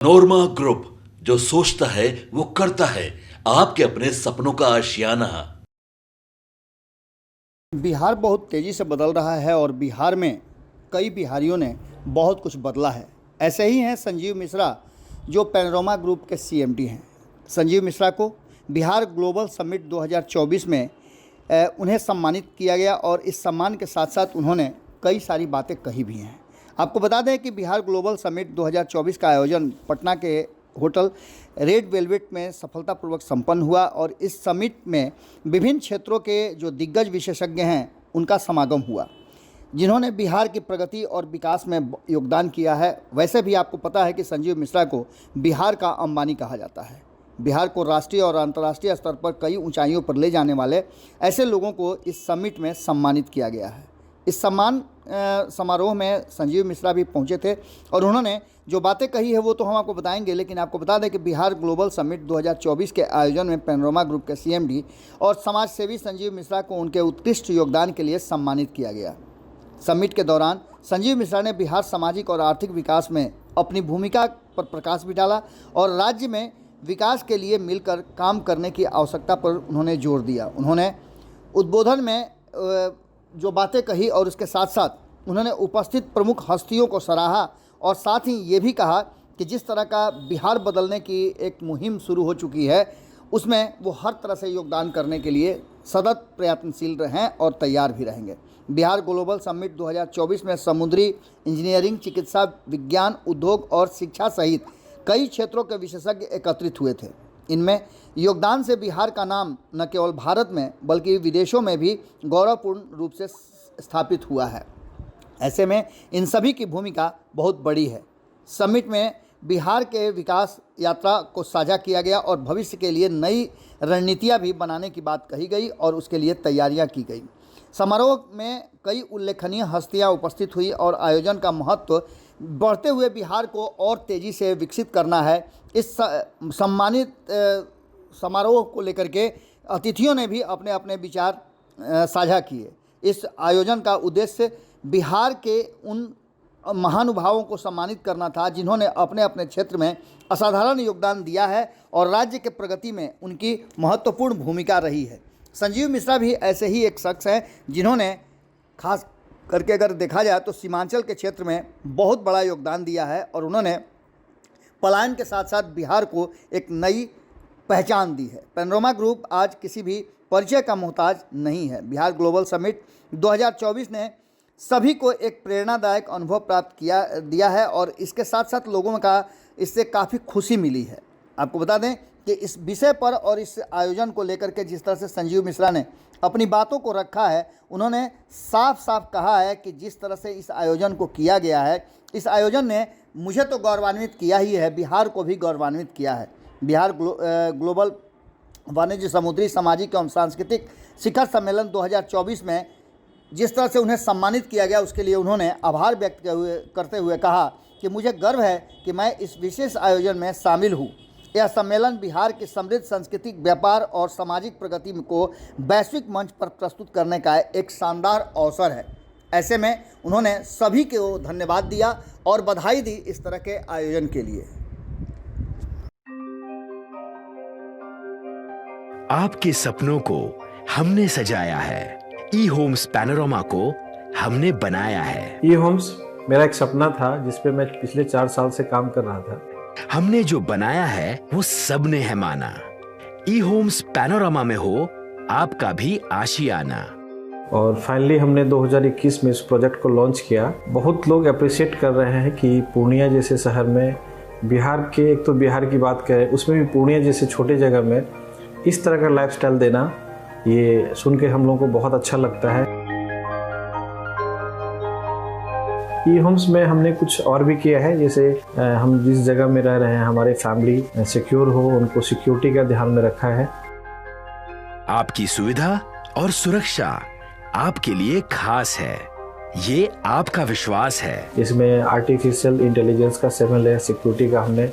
नोरमा group, जो सोचता है वो करता है। आपके अपने सपनों का आशियाना। बिहार बहुत तेज़ी से बदल रहा है और बिहार में कई बिहारियों ने बहुत कुछ बदला है। ऐसे ही हैं संजीव मिश्रा, जो पैनोरमा ग्रुप के सीएमडी हैं। संजीव मिश्रा को बिहार ग्लोबल समिट 2024 में उन्हें सम्मानित किया गया और इस सम्मान के साथ साथ उन्होंने कई सारी बातें कही भी हैं। आपको बता दें कि बिहार ग्लोबल समिट 2024 का आयोजन पटना के होटल रेड वेलवेट में सफलतापूर्वक संपन्न हुआ और इस समिट में विभिन्न क्षेत्रों के जो दिग्गज विशेषज्ञ हैं उनका समागम हुआ, जिन्होंने बिहार की प्रगति और विकास में योगदान किया है। वैसे भी आपको पता है कि संजीव मिश्रा को बिहार का अंबानी कहा जाता है। बिहार को राष्ट्रीय और अंतर्राष्ट्रीय स्तर पर कई ऊंचाइयों पर ले जाने वाले ऐसे लोगों को इस समिट में सम्मानित किया गया है। इस सम्मान समारोह में संजीव मिश्रा भी पहुंचे थे और उन्होंने जो बातें कही है वो तो हम आपको बताएंगे, लेकिन आपको बता दें कि बिहार ग्लोबल समिट 2024 के आयोजन में पैनोरमा ग्रुप के सीएमडी और समाज सेवी संजीव मिश्रा को उनके उत्कृष्ट योगदान के लिए सम्मानित किया गया। समिट के दौरान संजीव मिश्रा ने बिहार सामाजिक और आर्थिक विकास में अपनी भूमिका पर प्रकाश भी डाला और राज्य में विकास के लिए मिलकर काम करने की आवश्यकता पर उन्होंने जोर दिया। उन्होंने उद्बोधन में जो बातें कही और उसके साथ साथ उन्होंने उपस्थित प्रमुख हस्तियों को सराहा और साथ ही ये भी कहा कि जिस तरह का बिहार बदलने की एक मुहिम शुरू हो चुकी है उसमें वो हर तरह से योगदान करने के लिए सतत प्रयत्नशील रहें और तैयार भी रहेंगे। बिहार ग्लोबल समिट 2024 में समुद्री इंजीनियरिंग, चिकित्सा विज्ञान, उद्योग और शिक्षा सहित कई क्षेत्रों के विशेषज्ञ एकत्रित हुए थे। इनमें योगदान से बिहार का नाम न केवल भारत में बल्कि विदेशों में भी गौरवपूर्ण रूप से स्थापित हुआ है। ऐसे में इन सभी की भूमिका बहुत बड़ी है। समिट में बिहार के विकास यात्रा को साझा किया गया और भविष्य के लिए नई रणनीतियां भी बनाने की बात कही गई और उसके लिए तैयारियां की गई। समारोह में कई उल्लेखनीय हस्तियां उपस्थित हुई और आयोजन का महत्व बढ़ते हुए बिहार को और तेज़ी से विकसित करना है। इस सम्मानित समारोह को लेकर के अतिथियों ने भी अपने अपने विचार साझा किए। इस आयोजन का उद्देश्य बिहार के उन महानुभावों को सम्मानित करना था जिन्होंने अपने अपने क्षेत्र में असाधारण योगदान दिया है और राज्य के प्रगति में उनकी महत्वपूर्ण भूमिका रही है। संजीव मिश्रा भी ऐसे ही एक शख्स हैं जिन्होंने खास करके अगर देखा जाए तो सीमांचल के क्षेत्र में बहुत बड़ा योगदान दिया है और उन्होंने पलायन के साथ साथ बिहार को एक नई पहचान दी है। पैनोरमा ग्रुप आज किसी भी परिचय का मोहताज नहीं है। बिहार ग्लोबल समिट 2024 ने सभी को एक प्रेरणादायक अनुभव प्राप्त दिया है और इसके साथ साथ लोगों का इससे काफ़ी खुशी मिली है। आपको बता दें कि इस विषय पर और इस आयोजन को लेकर के जिस तरह से संजीव मिश्रा ने अपनी बातों को रखा है, उन्होंने साफ साफ कहा है कि जिस तरह से इस आयोजन को किया गया है, इस आयोजन ने मुझे तो गौरवान्वित किया ही है, बिहार को भी गौरवान्वित किया है। बिहार ग्लोबल वाणिज्य, समुद्री, सामाजिक एवं सांस्कृतिक शिखर सम्मेलन 2024 में जिस तरह से उन्हें सम्मानित किया गया उसके लिए उन्होंने आभार व्यक्त करते हुए कहा कि मुझे गर्व है कि मैं इस विशेष आयोजन में शामिल हूँ। यह सम्मेलन बिहार की समृद्ध सांस्कृतिक, व्यापार और सामाजिक प्रगति को वैश्विक मंच पर प्रस्तुत करने का एक शानदार अवसर है। ऐसे में उन्होंने सभी को धन्यवाद दिया और बधाई दी इस तरह के आयोजन के लिए। आपके सपनों को हमने सजाया है, ई होम्स पैनोरमा को हमने बनाया है। ई होम्स मेरा एक सपना था जिस पे मैं पिछले 4 साल से काम कर रहा था। हमने जो बनाया है वो सबने है माना। ई होम्स पैनोरमा में हो आपका भी आशियाना। और फाइनली हमने 2021 में इस प्रोजेक्ट को लॉन्च किया। बहुत लोग अप्रिशिएट कर रहे हैं कि पूर्णिया जैसे शहर में, बिहार के, एक तो बिहार की बात करें उसमें भी पूर्णिया जैसे छोटे जगह में इस तरह का लाइफस्टाइल देना, ये सुन के हम लोगों को बहुत अच्छा लगता है। ई होम्स में हमने कुछ और भी किया है, जैसे हम जिस जगह में रह रहे हैं हमारे फैमिली सिक्योर हो, उनको सिक्योरिटी का ध्यान में रखा है। आपकी सुविधा और सुरक्षा आपके लिए खास है, ये आपका विश्वास है। इसमें आर्टिफिशियल इंटेलिजेंस का 7 लेयर सिक्योरिटी का हमने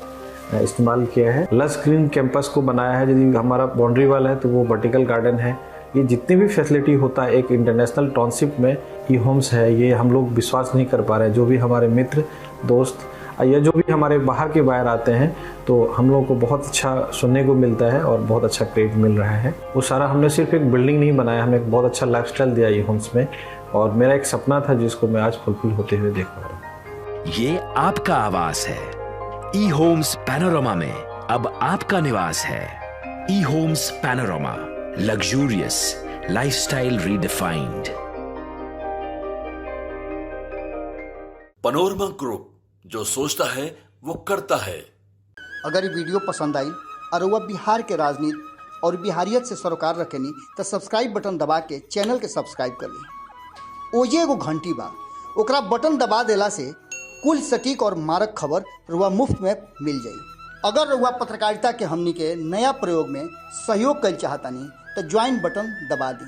इस्तेमाल किया है। लस ग्रीन कैंपस को बनाया है। यदि हमारा बाउंड्री वाल है तो वो वर्टिकल गार्डन है। ये जितनी भी फैसिलिटी होता है एक इंटरनेशनल टाउनशिप में ई होम्स है, ये हम लोग विश्वास नहीं कर पा रहे हैं। जो भी हमारे मित्र दोस्त या जो भी हमारे बाहर के बायर आते हैं तो हम लोगों को बहुत अच्छा सुनने को मिलता है और बहुत अच्छा क्रेडिट मिल रहा है। वो सारा हमने सिर्फ एक बिल्डिंग नहीं बनाया, हमने एक बहुत अच्छा लाइफस्टाइल दिया ये होम्स में, और मेरा एक सपना था जिसको मैं आज फुलफिल होते हुए देख पा रहा हूँ। ये आपका आवास है। ई होम्स पैनोरमा में अब आपका निवास है। E homes Panorama, luxurious lifestyle redefined. Panorama group, जो सोचता है वो करता है। अगर ये वीडियो पसंद आई और वह बिहार के राजनीति और बिहारियत से सरोकार रखेनी तो सब्सक्राइब बटन दबा के चैनल के सब्सक्राइब कर ली। ओजे एगो घंटी बा, ओकरा बटन दबा देला से कुल सटीक और मारक खबर रुआ मुफ्त में मिल जाई। अगर रुआ पत्रकारिता के हमनी के नया प्रयोग में सहयोग कर चाहतानी तो ज्वाइन बटन दबा दी।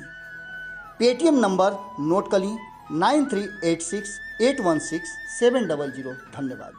पेटीएम नंबर नोट कर ली 9386816700। धन्यवाद।